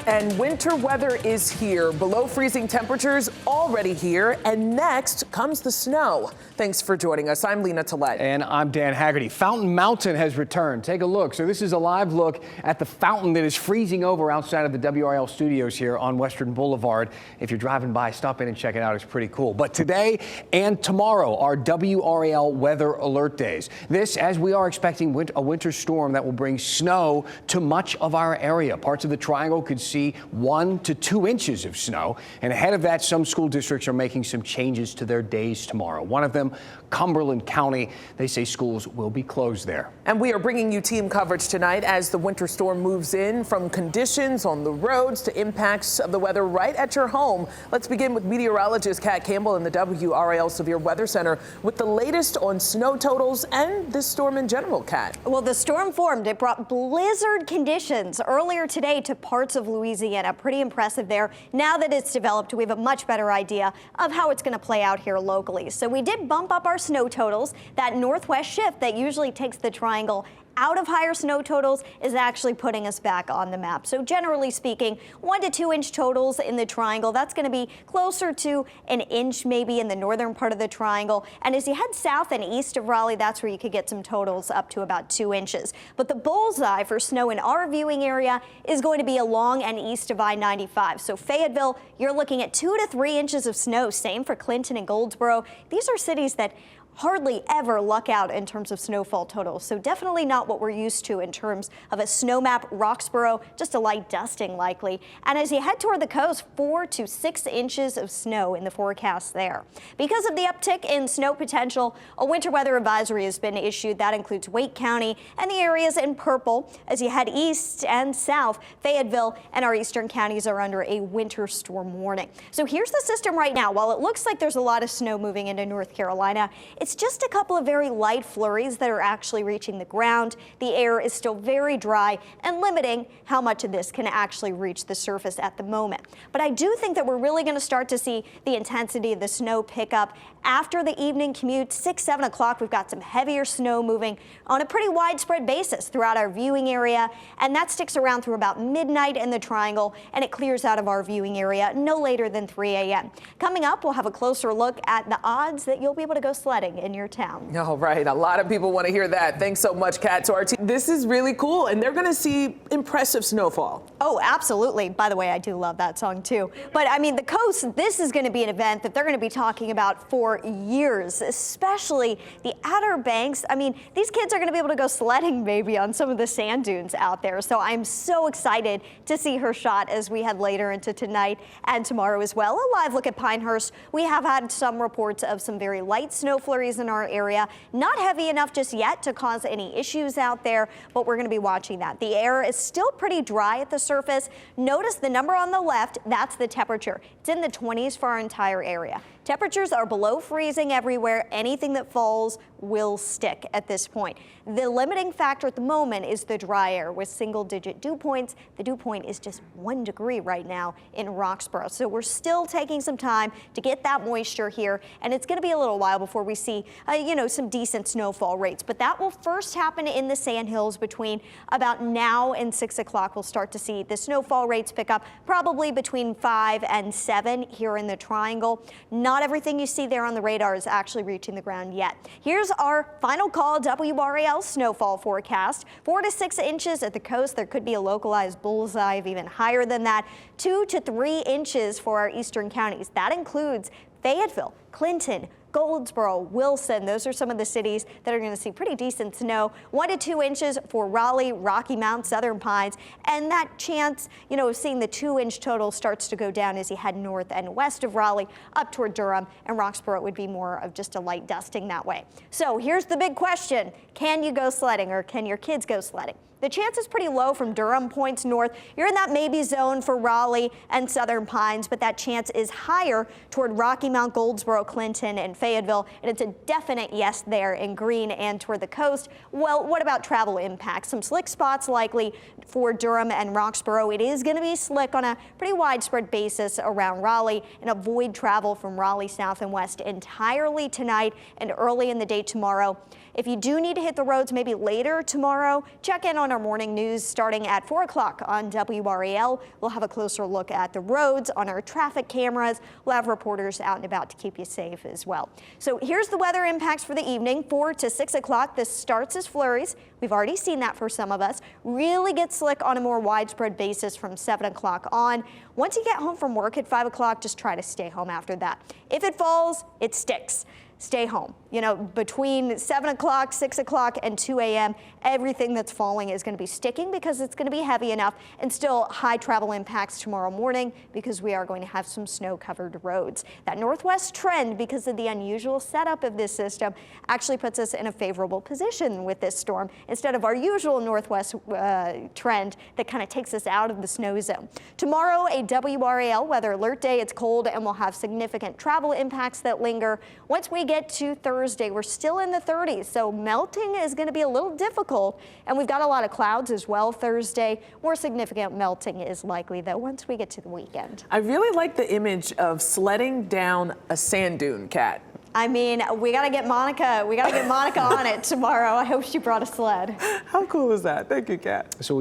And winter weather is here. Below freezing temperatures already here. And next comes the snow. Thanks for joining us. I'm Lena Tillett. And I'm Dan Haggerty. Fountain Mountain has returned. Take a look. So this is a live look at the fountain that is freezing over outside of the WRAL studios here on Western Boulevard. If you're driving by, stop in and check it out. It's pretty cool. But today and tomorrow are WRAL weather alert days. This, as we are expecting a winter storm that will bring snow to much of our area. Parts of the Triangle could see 1 to 2 inches of snow. And ahead of that, some school districts are making some changes to their days tomorrow. One of them, Cumberland County. They say schools will be closed there. And we are bringing you team coverage tonight as the winter storm moves in, from conditions on the roads to impacts of the weather right at your home. Let's begin with meteorologist Kat Campbell in the WRAL Severe Weather Center with the latest on snow totals and this storm in general, Kat. Well, the storm formed. It brought blizzard conditions earlier today to parts of Louisiana. Pretty impressive there. Now that it's developed, we have a much better idea of how it's going to play out here locally. So we did bump up our snow totals. That northwest shift that usually takes the Triangle out of higher snow totals is actually putting us back on the map. So generally speaking, 1 to 2 inch totals in the Triangle. That's going to be closer to an inch maybe in the northern part of the Triangle. And as you head south and east of Raleigh, that's where you could get some totals up to about 2 inches. But the bullseye for snow in our viewing area is going to be along and east of I-95. So Fayetteville, you're looking at 2 to 3 inches of snow. Same for Clinton and Goldsboro. These are cities that hardly ever luck out in terms of snowfall totals. So definitely not what we're used to in terms of a snow map. Roxborough, just a light dusting likely. And as you head toward the coast, 4 to 6 inches of snow in the forecast there. Because of the uptick in snow potential, a winter weather advisory has been issued. That includes Wake County and the areas in purple. As you head east and south, Fayetteville and our eastern counties are under a winter storm warning. So here's the system right now. While it looks like there's a lot of snow moving into North Carolina, it's just a couple of very light flurries that are actually reaching the ground. The air is still very dry and limiting how much of this can actually reach the surface at the moment. But I do think that we're really going to start to see the intensity of the snow pick up after the evening commute. 6, 7 o'clock, we've got some heavier snow moving on a pretty widespread basis throughout our viewing area. And that sticks around through about midnight in the Triangle, and it clears out of our viewing area no later than 3 a.m. Coming up, we'll have a closer look at the odds that you'll be able to go sledding in your town. All right. A lot of people want to hear that. Thanks so much, Kat. So our team, this is really cool, and they're going to see impressive snowfall. Oh, absolutely. By the way, I do love that song too. But I mean, the coast, this is going to be an event that they're going to be talking about for years, especially the Outer Banks. I mean, these kids are going to be able to go sledding maybe on some of the sand dunes out there. So I'm so excited to see her shot as we head later into tonight and tomorrow as well. A live look at Pinehurst. We have had some reports of some very light snow flurries in our area. Not heavy enough just yet to cause any issues out there, but we're going to be watching that. The air is still pretty dry at the surface. Notice the number on the left, that's the temperature. It's in the 20s for our entire area. Temperatures are below freezing everywhere. Anything that falls will stick at this point. The limiting factor at the moment is the dry air with single-digit dew points. The dew point is just 1 degree right now in Roxborough. So we're still taking some time to get that moisture here, and it's going to be a little while before we see, some decent snowfall rates. But that will first happen in the Sandhills between about now and 6 o'clock. We'll start to see the snowfall rates pick up probably between 5 and 7 here in the Triangle. Not everything you see there on the radar is actually reaching the ground yet. Here's our final call WRAL snowfall forecast. 4 to 6 inches at the coast. There could be a localized bullseye of even higher than that. 2 to 3 inches for our eastern counties. That includes Fayetteville, Clinton, Goldsboro, Wilson. Those are some of the cities that are going to see pretty decent snow. 1 to 2 inches for Raleigh, Rocky Mount, Southern Pines. And that chance, of seeing the 2-inch total starts to go down as you head north and west of Raleigh up toward Durham, and Roxborough would be more of just a light dusting that way. So here's the big question. Can you go sledding, or can your kids go sledding? The chance is pretty low from Durham points north. You're in that maybe zone for Raleigh and Southern Pines, but that chance is higher toward Rocky Mount, Goldsboro, Clinton, and Fayetteville, and it's a definite yes there in green and toward the coast. Well, what about travel impacts? Some slick spots likely for Durham and Roxborough. It is going to be slick on a pretty widespread basis around Raleigh, and avoid travel from Raleigh south and west entirely tonight and early in the day tomorrow. If you do need to hit the roads maybe later tomorrow, check in on our morning news starting at 4 o'clock on WRAL. We'll have a closer look at the roads on our traffic cameras. We'll have reporters out and about to keep you safe as well. So here's the weather impacts for the evening, 4 to 6 o'clock. This starts as flurries. We've already seen that for some of us. Really gets slick on a more widespread basis from 7 o'clock on. Once you get home from work at 5 o'clock, just try to stay home after that. If it falls, it sticks. Stay home. You know, between 7 o'clock, 6 o'clock, and 2 a.m., everything that's falling is going to be sticking because it's going to be heavy enough, and still high travel impacts tomorrow morning because we are going to have some snow-covered roads. That northwest trend, because of the unusual setup of this system, actually puts us in a favorable position with this storm instead of our usual northwest trend that kind of takes us out of the snow zone. Tomorrow, a WRAL weather alert day. It's cold and we'll have significant travel impacts that linger. Once we get to Thursday, we're still in the 30s, so melting is going to be a little difficult, and we've got a lot of clouds as well Thursday. More significant melting is likely, though, once we get to the weekend. I really like the image of sledding down a sand dune, Kat. I mean, we got to get Monica on it tomorrow. I hope she brought a sled. How cool is that? Thank you, Kat. So